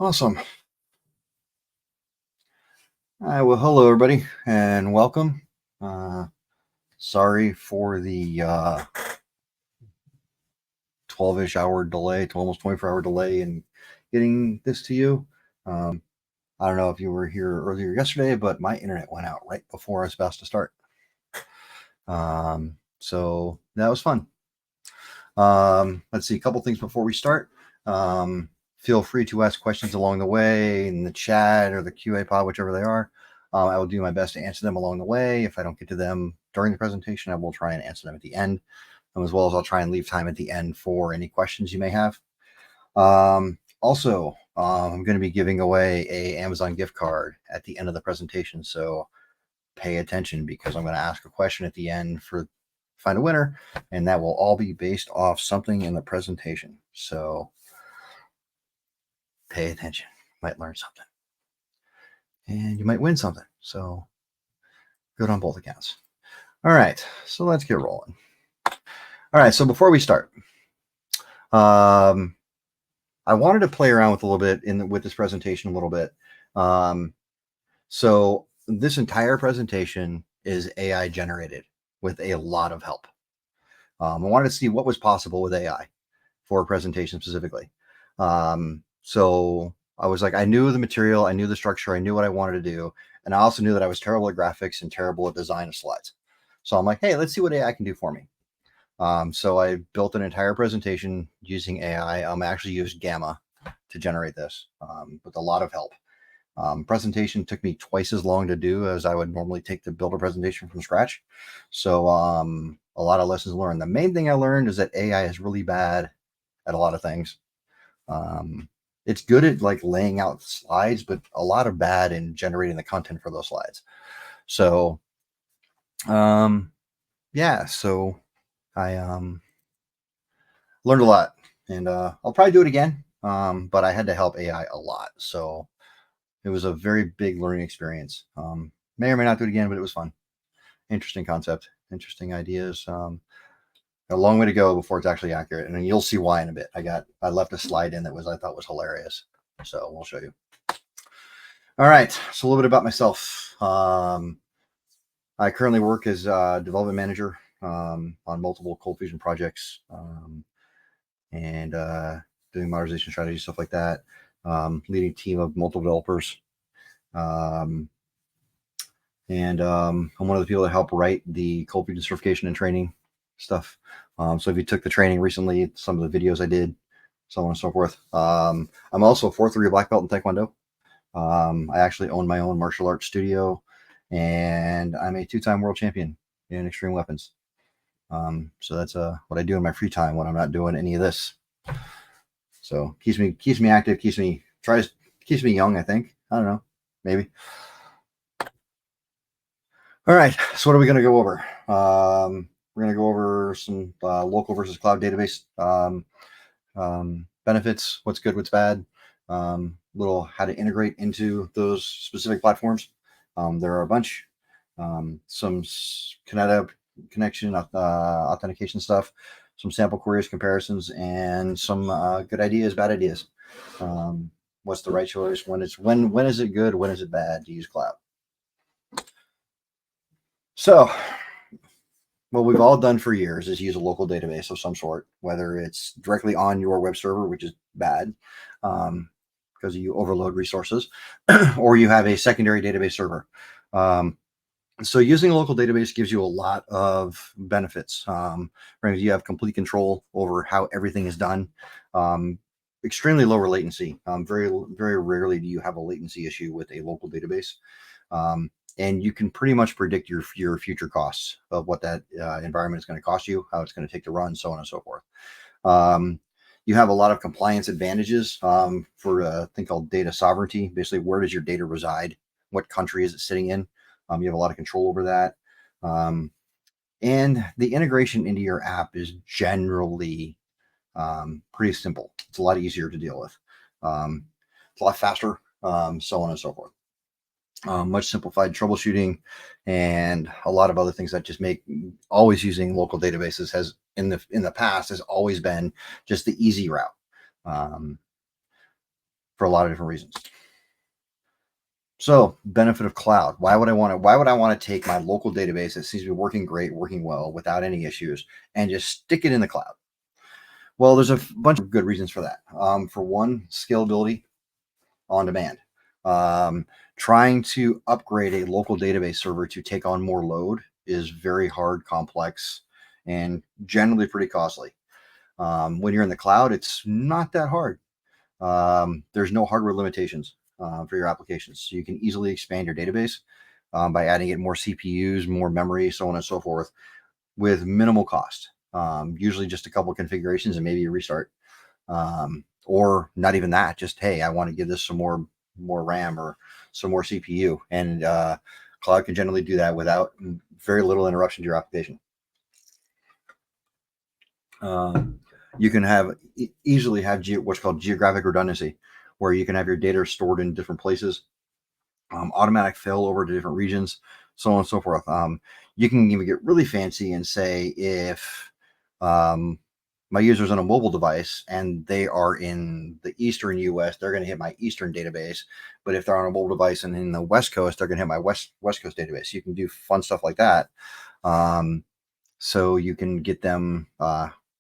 Awesome. All right, well, hello everybody, and welcome. Uh, Sorry for the 12-ish hour delay, to almost 24-hour delay in getting this to you. Um, I don't know if you were here earlier yesterday, but my internet went out right before I was about to start. So that was fun. Let's see, a couple things before we start. Feel free to ask questions along the way in the chat or the QA pod, whichever they are. I will do my best to answer them along the way. If I don't get to them during the presentation, I will try and answer them at the end, as well as I'll try and leave time at the end for any questions you may have. Also, I'm going to be giving away a Amazon gift card at the end of the presentation, so pay attention because I'm going to ask a question at the end for find a winner, and that will all be based off something in the presentation. So pay attention. You might learn something, and you might win something. So good on both accounts. All right, so let's get rolling. All right, so before we start, I wanted to play around with a little bit with this presentation a little bit. So this entire presentation is AI generated with a lot of help. I wanted to see what was possible with AI for a presentation specifically. So I was like, I knew the material, I knew the structure, I knew what I wanted to do. And I also knew that I was terrible at graphics and terrible at design of slides. So I'm like, hey, let's see what AI can do for me. So I built an entire presentation using AI. I actually used Gamma to generate this with a lot of help. Presentation took me twice as long to do as I would normally take to build a presentation from scratch. So a lot of lessons learned. The main thing I learned is that AI is really bad at a lot of things. It's good at like laying out slides, but a lot of bad in generating the content for those slides. So yeah, so I learned a lot, and I'll probably do it again. But I had to help AI a lot, so it was a very big learning experience. May or may not do it again, but it was fun. Interesting concept, interesting ideas. A long way to go before it's actually accurate, and you'll see why in a bit. I left a slide in that I thought was hilarious, so we'll show you. All right, so a little bit about myself. I currently work as a development manager on multiple ColdFusion projects and doing modernization strategy, stuff like that. Leading a team of multiple developers. I'm one of the people that help write the ColdFusion certification and training stuff. So if you took the training recently, some of the videos I did, so on and so forth. I'm also a 4th-degree black belt in Taekwondo. I actually own my own martial arts studio, and I'm a 2-time world champion in extreme weapons. So that's what I do in my free time when I'm not doing any of this. So keeps me active, keeps me young, I think. I don't know, maybe. All right, so what are we going to go over? We're going to go over some local versus cloud database benefits, what's good, what's bad, little how to integrate into those specific platforms. There are a bunch, some connection, authentication stuff, some sample queries, comparisons, and some good ideas, bad ideas. What's the right choice? When is it good? When is it bad to use cloud? So what we've all done for years is use a local database of some sort, whether it's directly on your web server, which is bad because you overload resources, or you have a secondary database server. So using a local database gives you a lot of benefits. You have complete control over how everything is done. Extremely lower latency. Very, very rarely do you have a latency issue with a local database. And you can pretty much predict your future costs of what that environment is going to cost you, how it's going to take to run, so on and so forth. You have a lot of compliance advantages for a thing called data sovereignty. Basically, where does your data reside? What country is it sitting in? You have a lot of control over that. And the integration into your app is generally pretty simple. It's a lot easier to deal with. It's a lot faster, so on and so forth. Much simplified troubleshooting, and a lot of other things that just make always using local databases has in the past has always been just the easy route. for a lot of different reasons. So, benefit of cloud. Why would I want to take my local database that seems to be working great, working well, without any issues, and just stick it in the cloud? Well, there's a bunch of good reasons for that. For one, scalability on demand. Trying to upgrade a local database server to take on more load is very hard, complex, and generally pretty costly. When you're in the cloud, it's not that hard. There's no hardware limitations for your applications. So you can easily expand your database by adding it more CPUs, more memory, so on and so forth, with minimal cost. Usually just a couple of configurations and maybe a restart. Or not even that, just, hey, I want to give this some more RAM or some more CPU. And cloud can generally do that without very little interruption to your application. You can easily have what's called geographic redundancy, where you can have your data stored in different places, automatic failover to different regions, so on and so forth. You can even get really fancy and say, if my user's on a mobile device and they are in the Eastern US, they're going to hit my Eastern database. But if they're on a mobile device and in the West Coast, they're going to hit my West Coast database. You can do fun stuff like that. So you can get them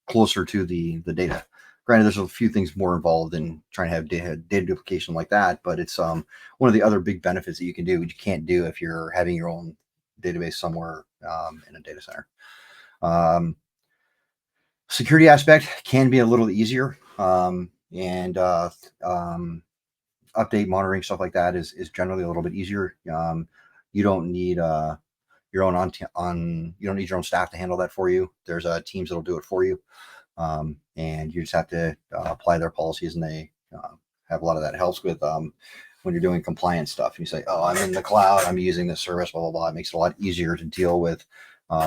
closer to the data. Granted, there's a few things more involved in trying to have data duplication like that, but it's one of the other big benefits that you can do, which you can't do if you're having your own database somewhere in a data center. Security aspect can be a little easier, and update monitoring, stuff like that is generally a little bit easier. You don't need your own you don't need your own staff to handle that for you. There's teams that'll do it for you, and you just have to apply their policies, and they have a lot of that. It helps with when you're doing compliance stuff. And you say, oh, I'm in the cloud, I'm using this service, blah blah blah. It makes it a lot easier to deal with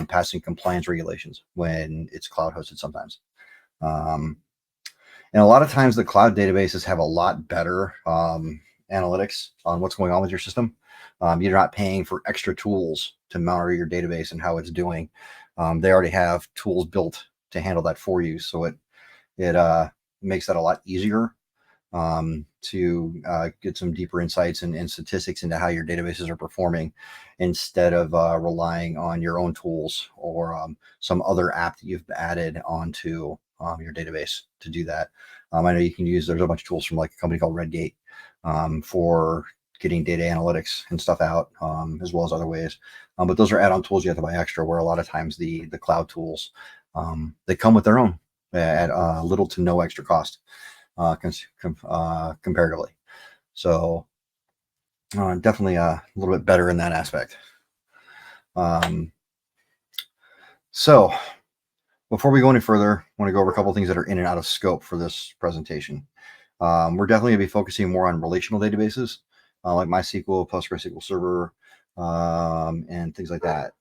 passing compliance regulations when it's cloud hosted sometimes. And a lot of times the cloud databases have a lot better analytics on what's going on with your system. You're not paying for extra tools to monitor your database and how it's doing. They already have tools built to handle that for you. So it makes that a lot easier to get some deeper insights and statistics into how your databases are performing, instead of relying on your own tools or some other app that you've added onto your database to do that. I know you can use, there's a bunch of tools from like a company called Redgate for getting data analytics and stuff out, as well as other ways. But those are add-on tools you have to buy extra, where a lot of times the cloud tools, they come with their own at little to no extra cost comparatively. So definitely a little bit better in that aspect. So before we go any further, I want to go over a couple of things that are in and out of scope for this presentation. We're definitely going to be focusing more on relational databases, like MySQL, PostgreSQL Server, and things like that.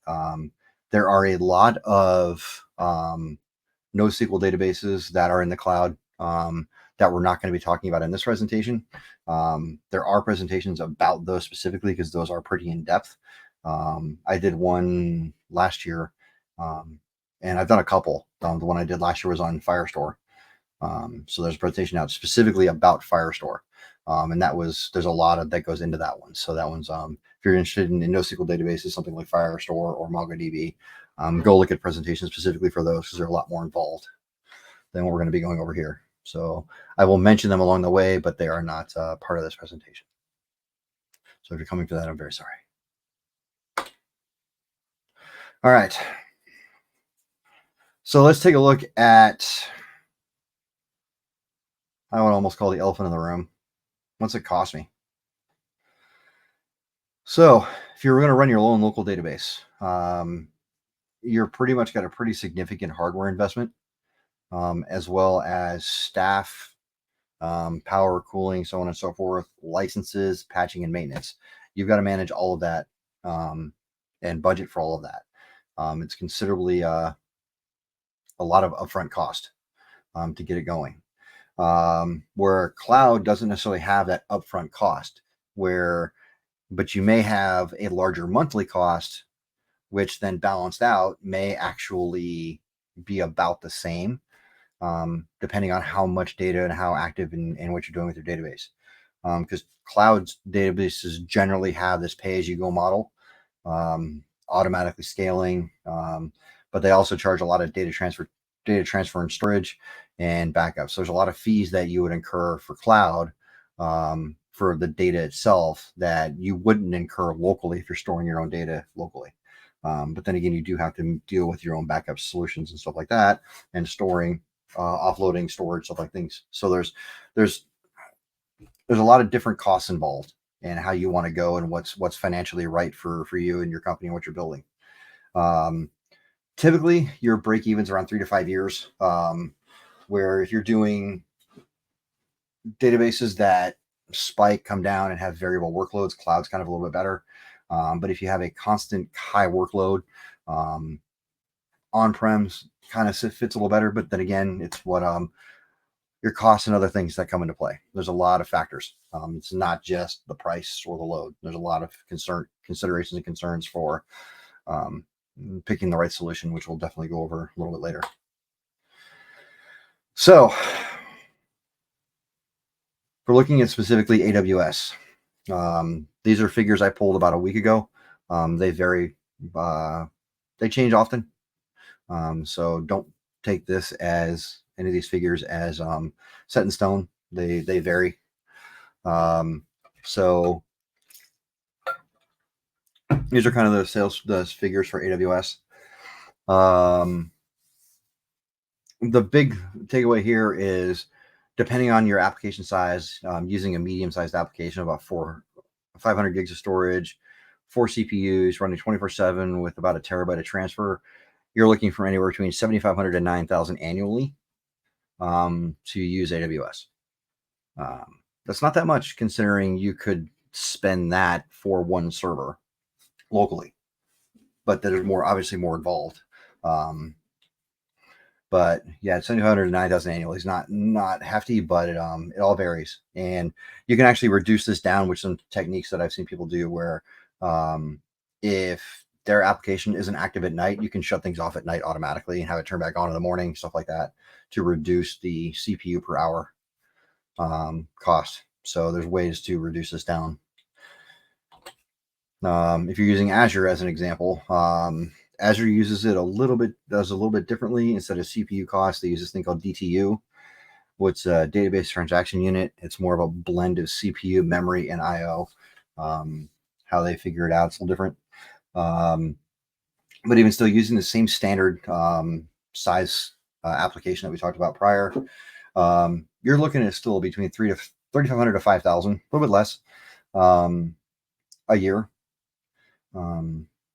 There are a lot of NoSQL databases that are in the cloud that we're not going to be talking about in this presentation. There are presentations about those specifically, because those are pretty in depth. I did one last year, and I've done a couple. The one I did last year was on Firestore. So there's a presentation out specifically about Firestore. And there's a lot that goes into that one. So that one's, if you're interested in NoSQL databases, something like Firestore or MongoDB, go look at presentations specifically for those, because they're a lot more involved than what we're going to be going over here. So I will mention them along the way, but they are not part of this presentation. So if you're coming to that, I'm very sorry. All right. So let's take a look at, I would almost call the elephant in the room. What's it cost me? So if you're going to run your own local database, you're pretty much got a pretty significant hardware investment, as well as staff, power, cooling, so on and so forth, licenses, patching, and maintenance. You've got to manage all of that and budget for all of that. It's considerably a lot of upfront cost to get it going. Where cloud doesn't necessarily have that upfront cost, but you may have a larger monthly cost, which then balanced out may actually be about the same, depending on how much data and how active and what you're doing with your database. because cloud databases generally have this pay-as-you-go model, automatically scaling, but they also charge a lot of data transfer and storage and backup. So there's a lot of fees that you would incur for cloud, for the data itself, that you wouldn't incur locally if you're storing your own data locally. But then again, you do have to deal with your own backup solutions and stuff like that, and storing, offloading, storage, stuff like things. So there's a lot of different costs involved, and how you want to go, and what's financially right for you and your company and what you're building. Typically, your break evens around 3 to 5 years. Where if you're doing databases that spike, come down, and have variable workloads, cloud's kind of a little bit better. But if you have a constant high workload, on-prems kind of fits a little better. But then again, it's what your costs and other things that come into play. There's a lot of factors. It's not just the price or the load. There's a lot of considerations and concerns for picking the right solution, which we'll definitely go over a little bit later. So we're looking at specifically AWS. These are figures I pulled about a week ago. They vary. They change often. So don't take this as any of these figures as set in stone. They vary. So these are kind of the figures for AWS. The big takeaway here is, depending on your application size, using a medium-sized application, about 500 gigs of storage, 4 CPUs running 24/7 with about a terabyte of transfer, you're looking for anywhere between $7,500 to $9,000 annually to use AWS. That's not that much, considering you could spend that for one server locally, but there's obviously more involved. But yeah, $7,500 to $9,000 annually is not hefty, but it all varies, and you can actually reduce this down with some techniques that I've seen people do, where if their application isn't active at night, you can shut things off at night automatically and have it turn back on in the morning, stuff like that, to reduce the CPU per hour cost. So there's ways to reduce this down. If you're using Azure as an example, Azure uses it does a little bit differently. Instead of CPU cost, they use this thing called DTU, which database transaction unit. It's more of a blend of CPU, memory, and IO. How they figure it out, it's a little different. But even still, using the same standard size application that we talked about prior, you're looking at still between $3,500 to $5,000, a little bit less a year.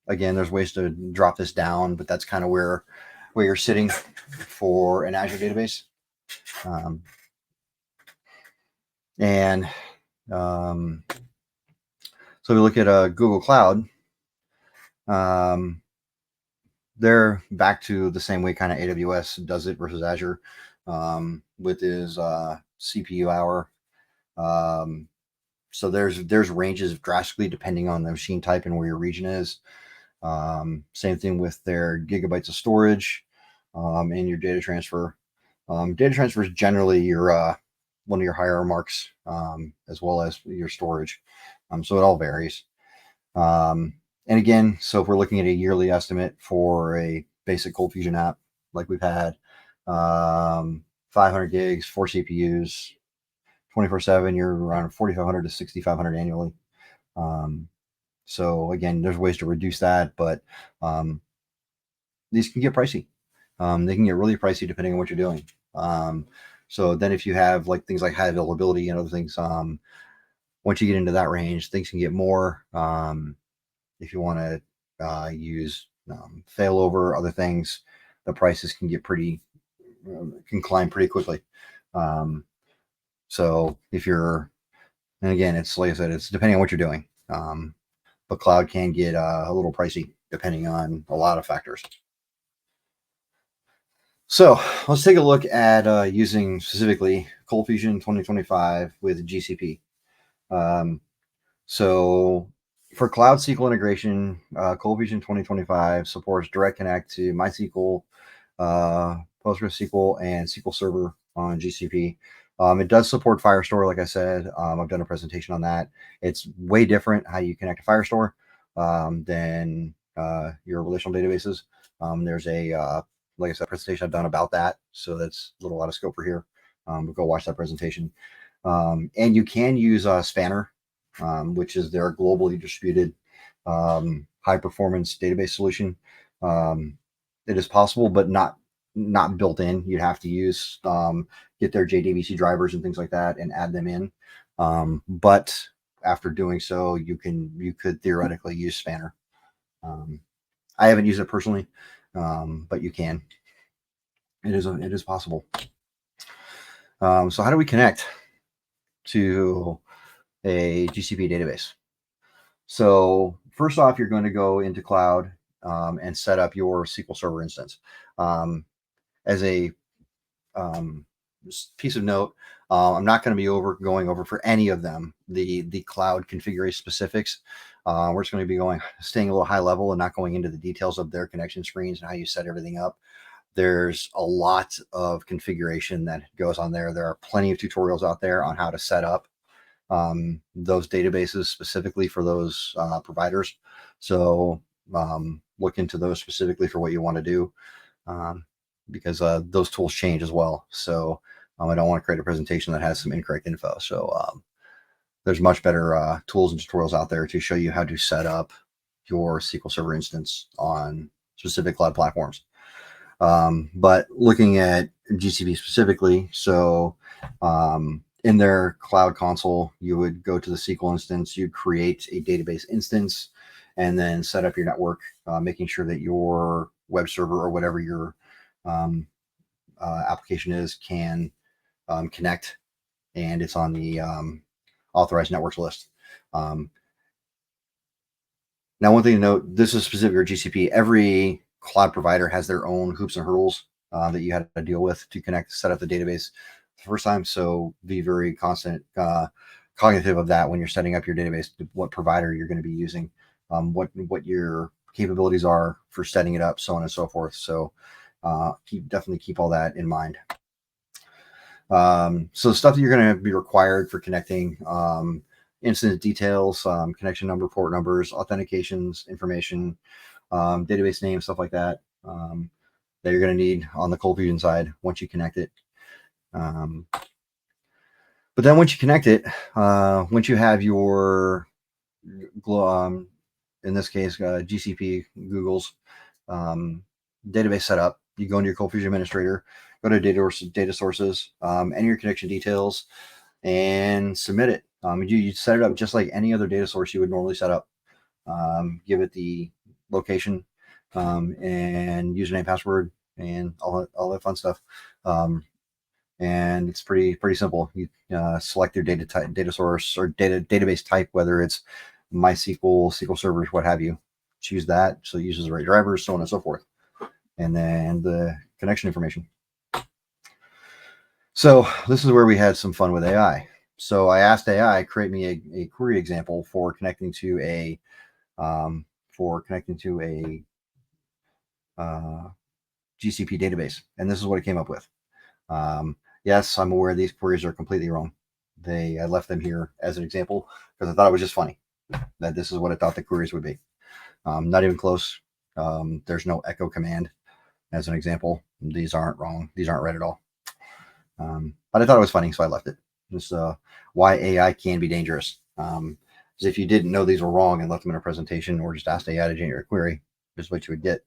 Again, there's ways to drop this down, but that's kind of where you're sitting for an Azure database. So we look at Google Cloud. They're back to the same way kind of AWS does it versus Azure, with his CPU hour. So there's ranges drastically depending on the machine type and where your region is. Same thing with their gigabytes of storage and your data transfer. Data transfer is generally your one of your higher marks, as well as your storage. So it all varies. And again, so if we're looking at a yearly estimate for a basic ColdFusion app, like we've had, 500 gigs, 4 CPUs, 24/7, you're around 4,500 to 6,500 annually. So again, there's ways to reduce that, but these can get pricey. They can get really pricey depending on what you're doing. So then if you have things like high availability and other things, once you get into that range, things can get more. If you want to use failover, other things, the prices can get can climb pretty quickly. So and again, it's like I said, it's depending on what you're doing. But cloud can get a little pricey depending on a lot of factors. So let's take a look at using specifically ColdFusion 2025 with GCP. So for Cloud SQL integration, ColdFusion 2025 supports direct connect to MySQL, PostgreSQL, and SQL Server on GCP. It does support Firestore, like I said. I've done a presentation on that. It's way different how you connect to Firestore than your relational databases. There's a, like I said, presentation I've done about that. So that's a little out of scope for here. Go watch that presentation. And you can use Spanner, which is their globally distributed high performance database solution. It is possible, but not built in. You'd have to use get their JDBC drivers and things like that and add them in. But after doing so, you could theoretically use Spanner. I haven't used it personally, but you can. It is possible. So how do we connect to a GCP database? So first off, you're going to go into cloud and set up your SQL Server instance. As a piece of note, I'm not going to be going over for any of them the cloud configuration specifics. We're just going to be staying a little high level and not going into the details of their connection screens and how you set everything up. There's a lot of configuration that goes on there. There are plenty of tutorials out there on how to set up those databases specifically for those providers. So look into those specifically for what you want to do, because those tools change as well. So I don't want to create a presentation that has some incorrect info. So there's much better tools and tutorials out there to show you how to set up your SQL Server instance on specific cloud platforms. But looking at GCP specifically, so in their cloud console, you would go to the SQL instance, you'd create a database instance, and then set up your network, making sure that your web server or whatever your application is can connect, and it's on the authorized networks list. Now, one thing to note, this is specific for GCP. Every cloud provider has their own hoops and hurdles that you had to deal with to connect, set up the database the first time. So be very cognitive of that when you're setting up your database, what provider you're going to be using, what your capabilities are for setting it up, so on and so forth. So definitely keep all that in mind. So stuff that you're going to be required for connecting, instance details, connection number, port numbers, authentications, information, database name, stuff like that, that you're going to need on the ColdFusion side once you connect it. But then once you connect it, once you have your, in this case, GCP, Google's database set up, you go into your ColdFusion administrator, go to data sources, enter your connection details, and submit it. You set it up just like any other data source you would normally set up. Give it the location and username, password, and all that fun stuff. And it's pretty simple. You select your data source or database type, whether it's MySQL, SQL servers, what have you. Choose that so it uses the right drivers, so on and so forth. And then the connection information. So this is where we had some fun with AI. So I asked AI, create me a query example for connecting to a GCP database, and this is what it came up with. Yes, I'm aware these queries are completely wrong. I left them here as an example because I thought it was just funny that this is what I thought the queries would be. Not even close. There's no echo command as an example. These aren't wrong. These aren't right at all. But I thought it was funny, so I left it. Just why AI can be dangerous. Because if you didn't know these were wrong and left them in a presentation or just asked AI to generate a query, this is what you would get.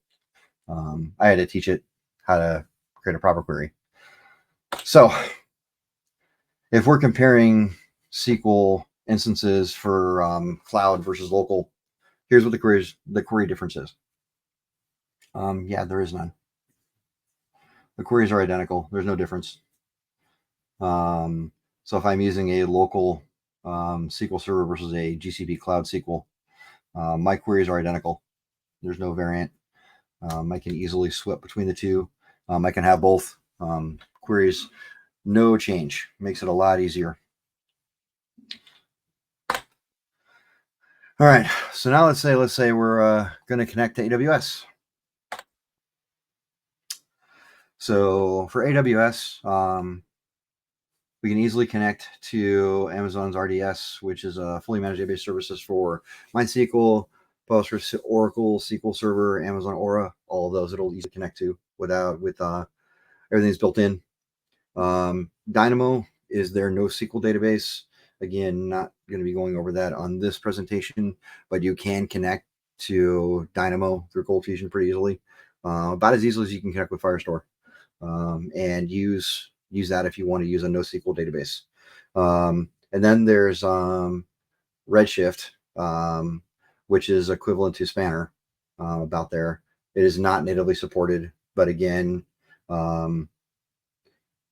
I had to teach it how to create a proper query. So if we're comparing SQL instances for cloud versus local, here's what the query difference is. Yeah, there is none. The queries are identical. There's no difference. So if I'm using a local SQL server versus a GCP Cloud SQL, my queries are identical. There's no variant. I can easily swap between the two. I can have both queries. No change. Makes it a lot easier. All right. So now let's say we're going to connect to AWS. So for AWS, We can easily connect to Amazon's RDS, which is a fully managed database services for MySQL, Postgres, Oracle, SQL Server, Amazon Aura, all of those it'll easily connect to with everything's built in. Dynamo is their NoSQL database. Again, not going to be going over that on this presentation, but you can connect to Dynamo through ColdFusion pretty easily, about as easily as you can connect with Firestore, and use that if you want to use a NoSQL database. And then there's Redshift, which is equivalent to Spanner, about there. It is not natively supported, but again,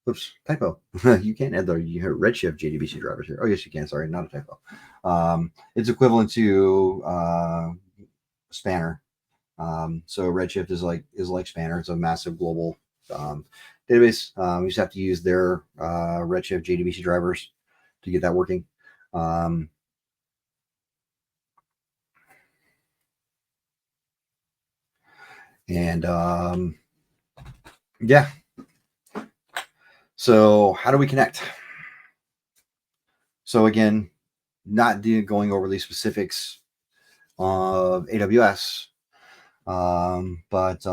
oops, typo. You can't add the Redshift JDBC drivers here. Oh, yes, you can. Sorry, not a typo. It's equivalent to Spanner. So Redshift is like Spanner. It's a massive global database. You just have to use their Redshift JDBC drivers to get that working. Yeah. So how do we connect? So again, not going over the specifics of AWS, but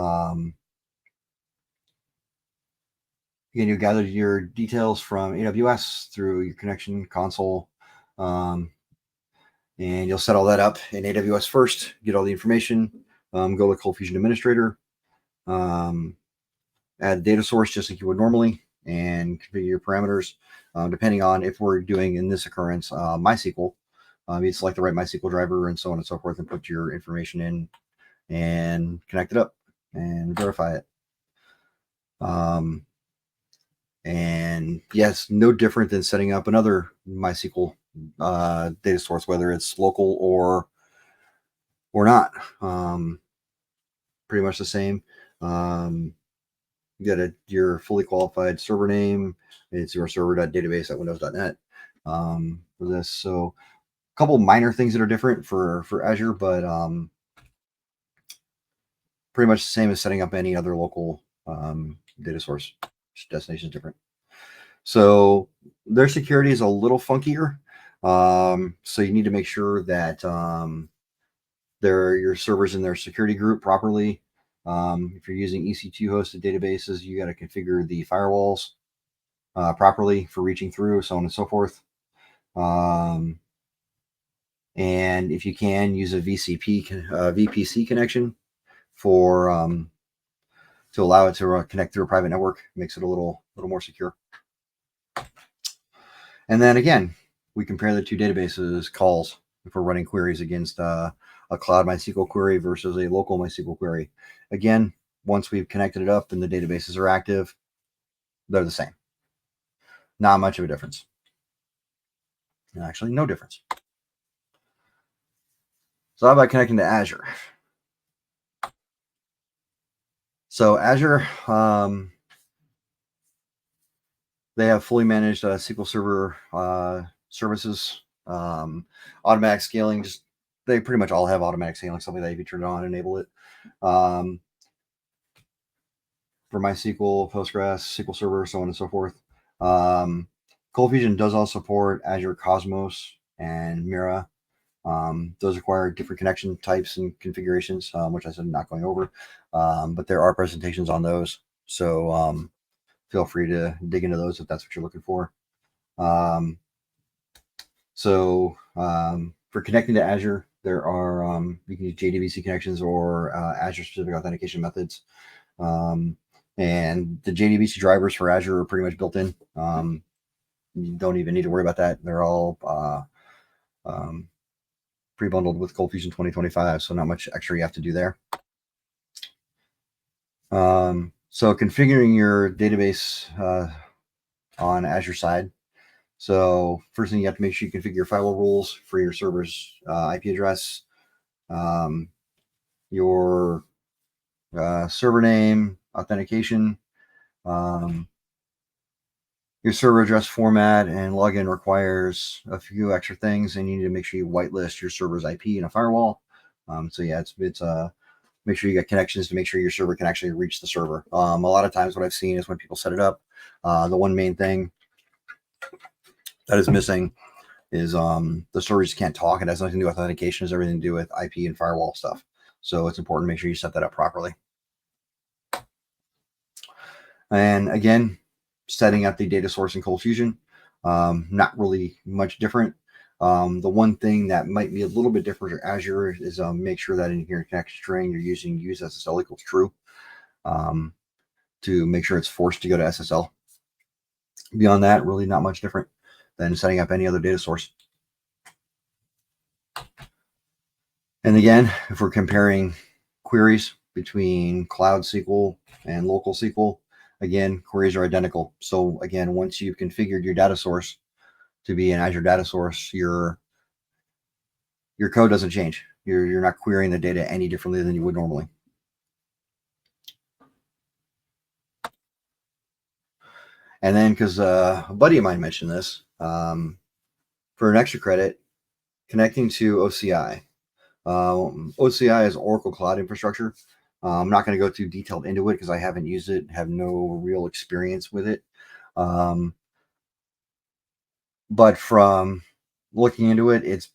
again, you gather your details from AWS through your connection console, and you'll set all that up in AWS first, get all the information, go to ColdFusion Administrator, add a data source just like you would normally, and configure your parameters. Depending on if we're doing, in this occurrence, MySQL, you select the right MySQL driver and so on and so forth, and put your information in and connect it up and verify it. And yes, no different than setting up another MySQL data source, whether it's local or not. Pretty much the same. You got your fully qualified server name. It's your server.database@windows.net for this. So a couple minor things that are different for Azure, but pretty much the same as setting up any other local data source. Destination is different. So their security is a little funkier. So you need to make sure that your servers in their security group properly. If you're using EC2 hosted databases, you got to configure the firewalls properly for reaching through, so on and so forth. And if you can, use a VPC connection to allow it to connect through a private network. Makes it a little more secure. And then again, we compare the two databases calls if we're running queries against a cloud MySQL query versus a local MySQL query. Again, once we've connected it up and the databases are active, they're the same. Not much of a difference. Actually, no difference. So how about connecting to Azure? So Azure, they have fully managed SQL Server services, automatic scaling. They pretty much all have automatic scaling, something that if you turn it on, enable it. For MySQL, Postgres, SQL Server, so on and so forth. ColdFusion does also support Azure Cosmos and Mira. Those require different connection types and configurations, which I said I'm not going over. But there are presentations on those. So feel free to dig into those if that's what you're looking for. For connecting to Azure, there are you can use JDBC connections or Azure specific authentication methods. And the JDBC drivers for Azure are pretty much built in. You don't even need to worry about that. They're all pre-bundled with ColdFusion 2025, so not much extra you have to do there. So configuring your database on Azure side. So first thing, you have to make sure you configure your firewall rules for your server's IP address, your server name, authentication, your server address format, and login requires a few extra things, and you need to make sure you whitelist your server's IP in a firewall. So yeah, it's make sure you got connections to make sure your server can actually reach the server. A lot of times what I've seen is when people set it up, the one main thing that is missing is the storage can't talk. It has nothing to do with authentication. It has everything to do with IP and firewall stuff. So it's important to make sure you set that up properly. And again, setting up the data source in ColdFusion, not really much different. The one thing that might be a little bit different for Azure is make sure that in your connection string you're using use SSL equals true to make sure it's forced to go to SSL. Beyond that, really not much different than setting up any other data source. And again, if we're comparing queries between Cloud SQL and local SQL, again, queries are identical. So again, once you've configured your data source to be an Azure data source, your code doesn't change. You're not querying the data any differently than you would normally. And then, because a buddy of mine mentioned this, for an extra credit, connecting to OCI. OCI is Oracle Cloud Infrastructure. I'm not going to go too detailed into it because I haven't used it, have no real experience with it. But from looking into it, it's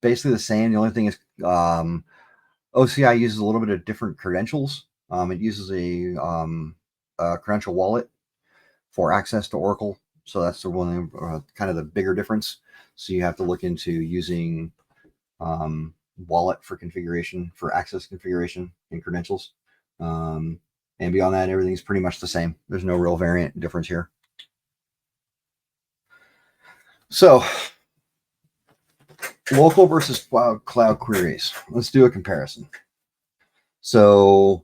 basically the same. The only thing is OCI uses a little bit of different credentials. It uses a credential wallet for access to Oracle. So that's the one kind of the bigger difference. So you have to look into using wallet for configuration, for access configuration and credentials. And beyond that, everything's pretty much the same. There's no real variant difference here. So local versus cloud queries. Let's do a comparison. So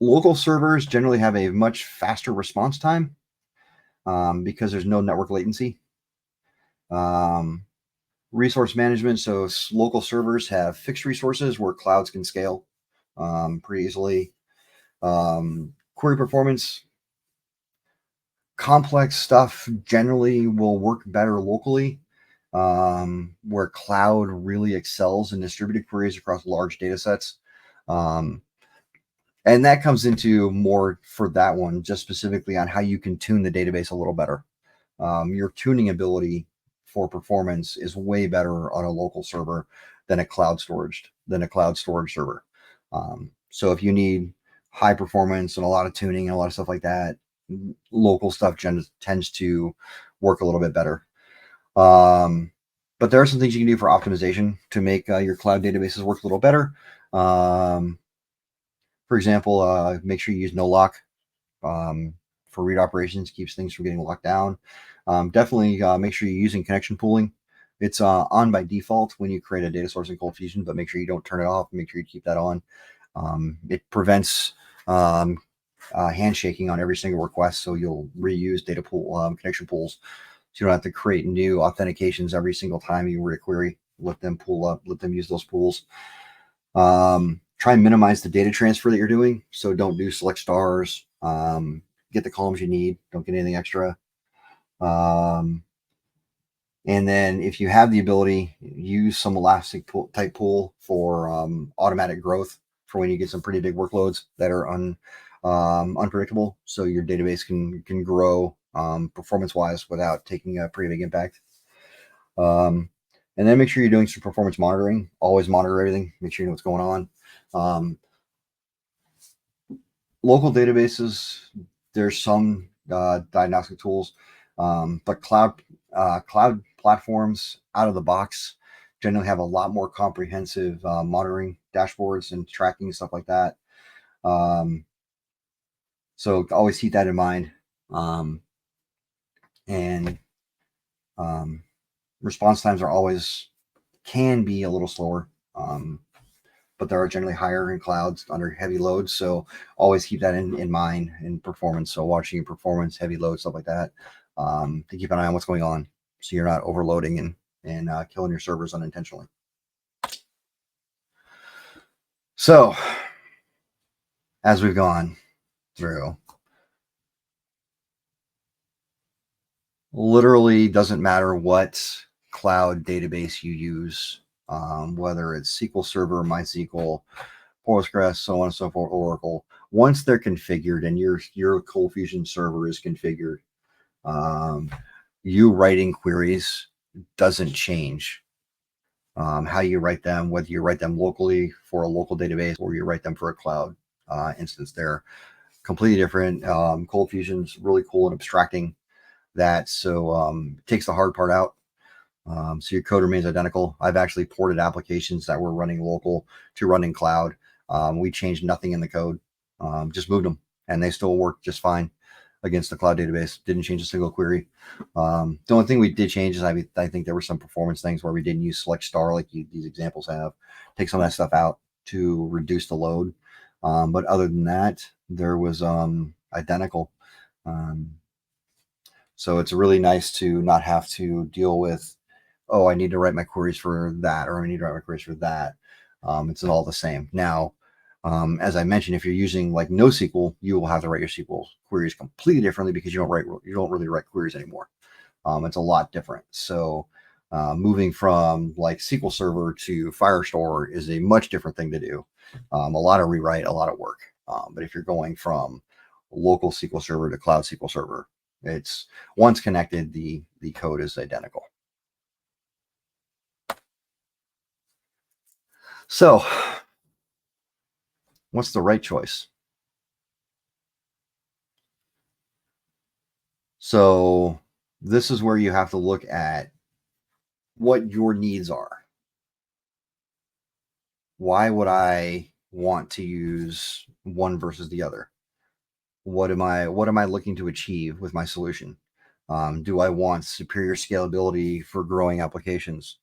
local servers generally have a much faster response time because there's no network latency. Resource management. So local servers have fixed resources where clouds can scale pretty easily. Query performance. Complex stuff generally will work better locally, where cloud really excels in distributed queries across large data sets. And that comes into more for that one, just specifically on how you can tune the database a little better. Your tuning ability for performance is way better on a local server than a cloud storage server. So if you need high performance and a lot of tuning and a lot of stuff like that, local stuff tends to work a little bit better. But there are some things you can do for optimization to make your cloud databases work a little better. For example, make sure you use no lock for read operations, keeps things from getting locked down. Definitely make sure you're using connection pooling. It's on by default when you create a data source in ColdFusion, but make sure you don't turn it off. Make sure you keep that on. It prevents handshaking on every single request, so you'll reuse data pool connection pools, so you don't have to create new authentications every single time you read a query. Let them pool up, let them use those pools. Try and minimize the data transfer that you're doing, so don't do select stars. Get the columns you need, don't get anything extra. And then if you have the ability, use some elastic type pool for automatic growth for when you get some pretty big workloads that are unpredictable, so your database can grow performance-wise without taking a pretty big impact. And then make sure you're doing some performance monitoring. Always monitor everything. Make sure you know what's going on. Local databases, there's some diagnostic tools, but cloud platforms out of the box generally have a lot more comprehensive monitoring dashboards and tracking, stuff like that. So always keep that in mind. And response times can be a little slower, but they are generally higher in clouds under heavy loads. So always keep that in mind in performance. So watching your performance, heavy load, stuff like that, to keep an eye on what's going on, so you're not overloading and killing your servers unintentionally. So as we've gone through, literally doesn't matter what cloud database you use, whether it's SQL Server, MySQL, Postgres, so on and so forth, Oracle. Once they're configured and your ColdFusion server is configured, you writing queries doesn't change how you write them, whether you write them locally for a local database or you write them for a cloud instance. They're completely different. ColdFusion's really cool in abstracting that, so it takes the hard part out. So your code remains identical. I've actually ported applications that were running local to running cloud. We changed nothing in the code, just moved them, and they still work just fine against the cloud database. Didn't change a single query. The only thing we did change is I think there were some performance things where we didn't use select star like these examples have. Take some of that stuff out to reduce the load. But other than that, there was identical. So it's really nice to not have to deal with, oh, I need to write my queries for that, or I need to write my queries for that. It's all the same. Now, as I mentioned, if you're using like NoSQL, you will have to write your SQL queries completely differently because you don't really write queries anymore. It's a lot different. So moving from like SQL Server to Firestore is a much different thing to do. A lot of rewrite, a lot of work. But if you're going from local SQL Server to cloud SQL Server, it's once connected, the code is identical. So what's the right choice? So this is where you have to look at what your needs are. Why would I want to use one versus the other? What am I looking to achieve with my solution? Do I want superior scalability for growing applications?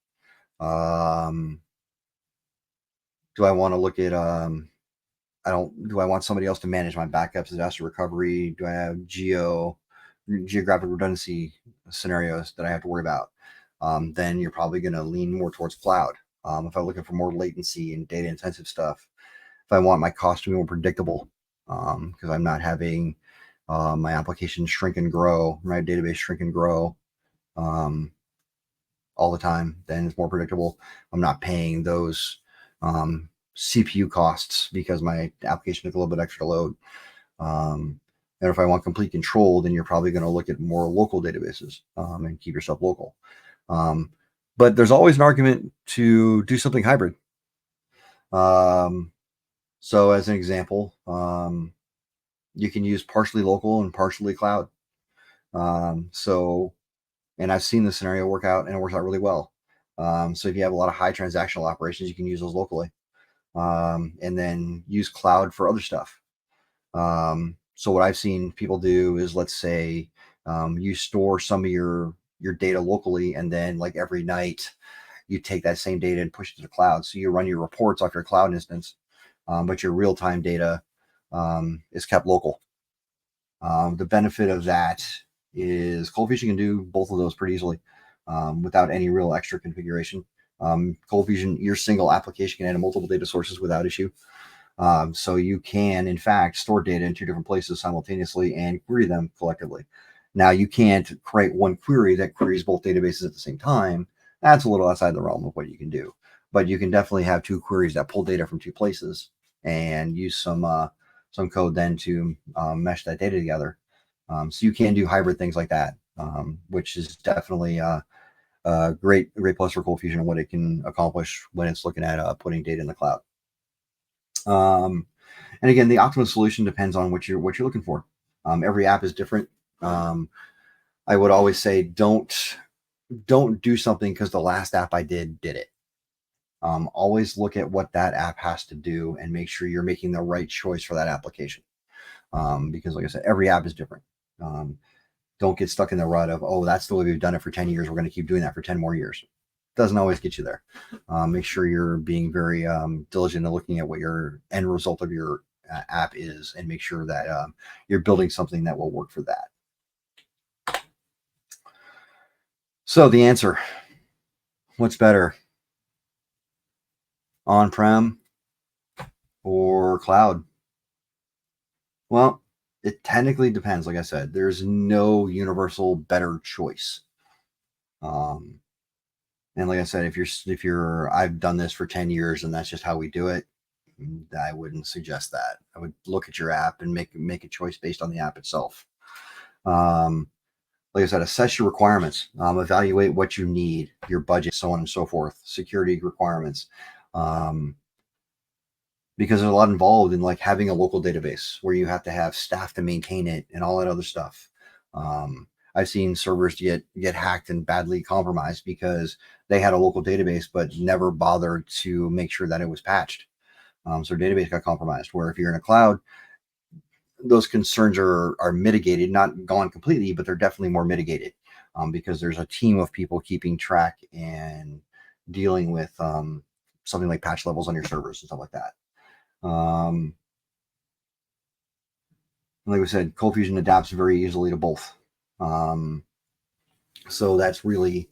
Do I want to look at do I want somebody else to manage my backups, disaster recovery? Do I have geographic redundancy scenarios that I have to worry about? Then you're probably going to lean more towards cloud. If I'm looking for more latency and data intensive stuff, if I want my cost to be more predictable, because I'm not having my application shrink and grow, my database shrink and grow all the time, then it's more predictable. I'm not paying those CPU costs because my application took a little bit extra load. And if I want complete control, then you're probably going to look at more local databases and keep yourself local. But there's always an argument to do something hybrid. So as an example, you can use partially local and partially cloud. And I've seen this scenario work out, and it works out really well. So if you have a lot of high transactional operations, you can use those locally, and then use cloud for other stuff. So what I've seen people do is, let's say you store some of your data locally, and then like every night you take that same data and push it to the cloud. So you run your reports off your cloud instance, but your real-time data is kept local. The benefit of that is ColdFusion can do both of those pretty easily without any real extra configuration. ColdFusion, your single application can handle multiple data sources without issue. So you can, in fact, store data in two different places simultaneously and query them collectively. Now, you can't create one query that queries both databases at the same time. That's a little outside the realm of what you can do. But you can definitely have two queries that pull data from two places and use some code then to mesh that data together. So you can do hybrid things like that, which is definitely a great plus for ColdFusion and what it can accomplish when it's looking at putting data in the cloud. And again, the optimal solution depends on what you're looking for. Every app is different. I would always say don't do something because the last app I did it. Always look at what that app has to do and make sure you're making the right choice for that application. Because like I said, every app is different. Don't get stuck in the rut of, oh, that's the way we've done it for 10 years. We're going to keep doing that for 10 more years. Doesn't always get you there. Make sure you're being very diligent in looking at what your end result of your app is, and make sure that you're building something that will work for that. So the answer, what's better, on-prem or cloud? Well, it technically depends. Like I said, there's no universal better choice. And like I said, if you're I've done this for 10 years and that's just how we do it, I wouldn't suggest that. I would look at your app and make a choice based on the app itself. like I said, assess your requirements, evaluate what you need, your budget, so on and so forth, security requirements. Because there's a lot involved in like having a local database where you have to have staff to maintain it and all that other stuff. I've seen servers get hacked and badly compromised because they had a local database but never bothered to make sure that it was patched. So their database got compromised. Where if you're in a cloud, those concerns are mitigated, not gone completely, but they're definitely more mitigated, because there's a team of people keeping track and dealing with something like patch levels on your servers and stuff like that. Like we said, ColdFusion adapts very easily to both. So that's really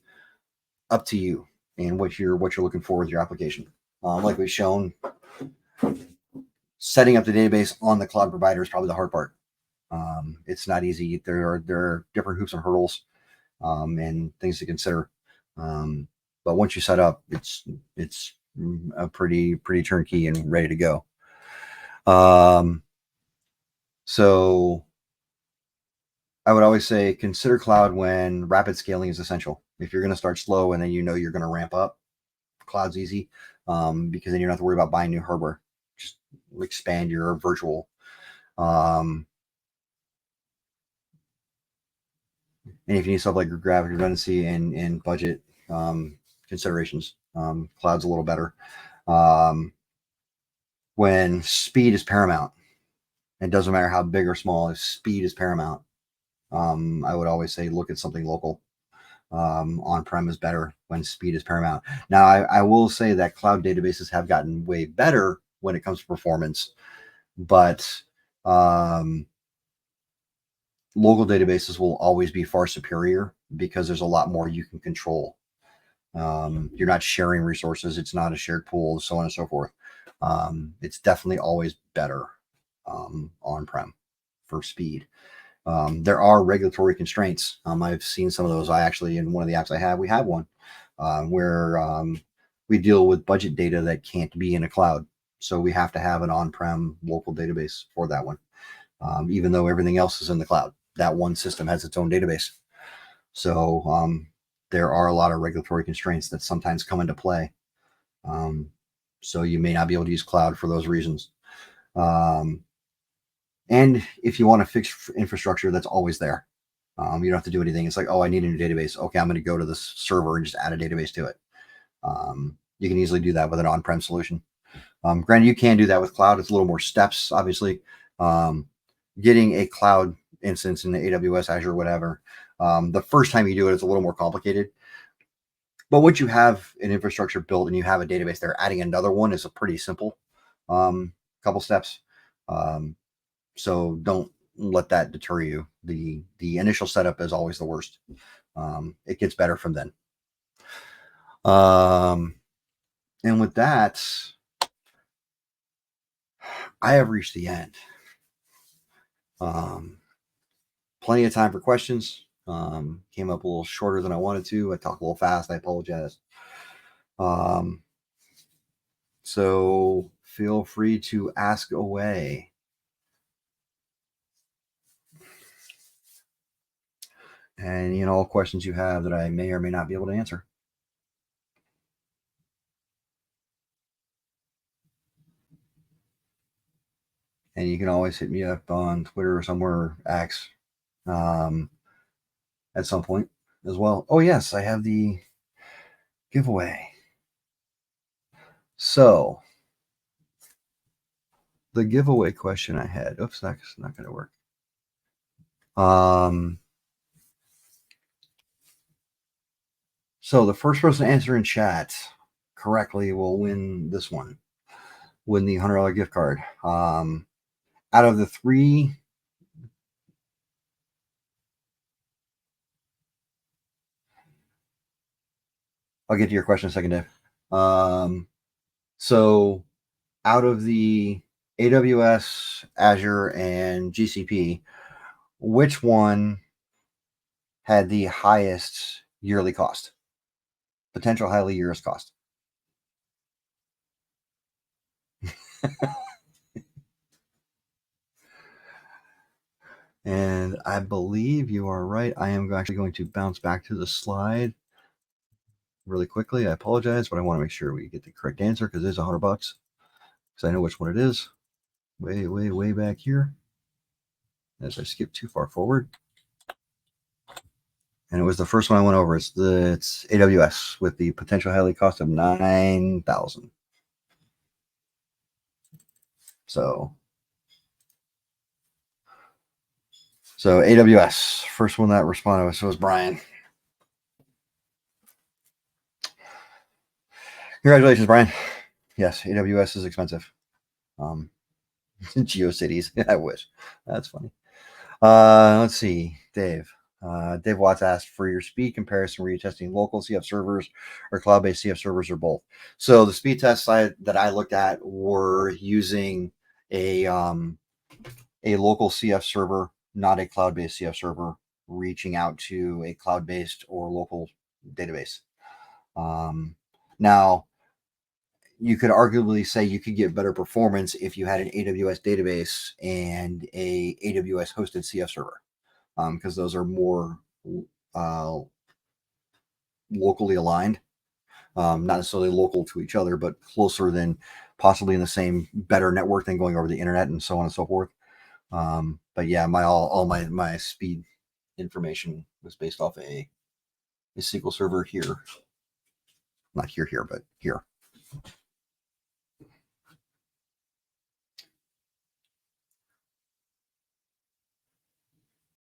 up to you and what you're looking for with your application. Like we've shown, setting up the database on the cloud provider is probably the hard part. It's not easy. There are different hoops and hurdles, and things to consider. But once you set up, it's a pretty turnkey and ready to go. So I would always say consider cloud when rapid scaling is essential. If you're going to start slow and then you're going to ramp up, cloud's easy, because then you don't have to worry about buying new hardware. Just expand your virtual. And if you need stuff like graphic redundancy and budget considerations, cloud's a little better. When speed is paramount, it doesn't matter how big or small, if speed is paramount, I would always say look at something local. On-prem is better when speed is paramount. Now, I will say that cloud databases have gotten way better when it comes to performance, but local databases will always be far superior because there's a lot more you can control. You're not sharing resources. It's not a shared pool, so on and so forth. It's definitely always better on-prem for speed. There are regulatory constraints. I've seen some of those. I actually, in one of the apps I have, we have one where we deal with budget data that can't be in a cloud. So we have to have an on-prem local database for that one. Even though everything else is in the cloud, that one system has its own database. So there are a lot of regulatory constraints that sometimes come into play. So you may not be able to use cloud for those reasons. And if you want to fix infrastructure, that's always there. You don't have to do anything. It's like, oh, I need a new database. Okay, I'm going to go to this server and just add a database to it. You can easily do that with an on-prem solution. Granted, you can do that with cloud. It's a little more steps, obviously. Getting a cloud instance in the AWS, Azure, whatever, the first time you do it, it's a little more complicated. But once you have an infrastructure built and you have a database there, adding another one is a pretty simple couple steps. So don't let that deter you. The initial setup is always the worst. It gets better from then. And with that, I have reached the end. Plenty of time for questions. Came up a little shorter than I wanted to. I talked a little fast. I apologize. So feel free to ask away. And all questions you have that I may or may not be able to answer. And you can always hit me up on Twitter or somewhere, X, at some point as well. Oh, yes, I have the giveaway. So the giveaway question I had, oops, that's not going to work. So the first person to answer in chat correctly will win this one, win the $100 gift card. Out of the three, I'll get to your question in a second, Dave. So out of the AWS, Azure, and GCP, which one had the highest yearly cost? Potential highly year's cost. And I believe you are right. I am actually going to bounce back to the slide really quickly. I apologize, but I want to make sure we get the correct answer because it is $100 because I know which one it is. Way, way, way back here. As I skip too far forward. And it was the first one I went over. It's AWS with the potential highly cost of $9,000. So AWS, first one that responded was Brian. Congratulations, Brian. Yes, AWS is expensive. GeoCities, I wish. That's funny. Let's see, Dave. Dave Watts asked, for your speed comparison, were you testing local CF servers or cloud-based CF servers or both? So the speed tests that I looked at were using a local CF server, not a cloud-based CF server, reaching out to a cloud-based or local database. Now, you could arguably say you could get better performance if you had an AWS database and a AWS hosted CF server, because those are more locally aligned, not necessarily local to each other, but closer than possibly in the same better network than going over the internet and so on and so forth. But yeah, all my speed information was based off a SQL server here, not here, but here.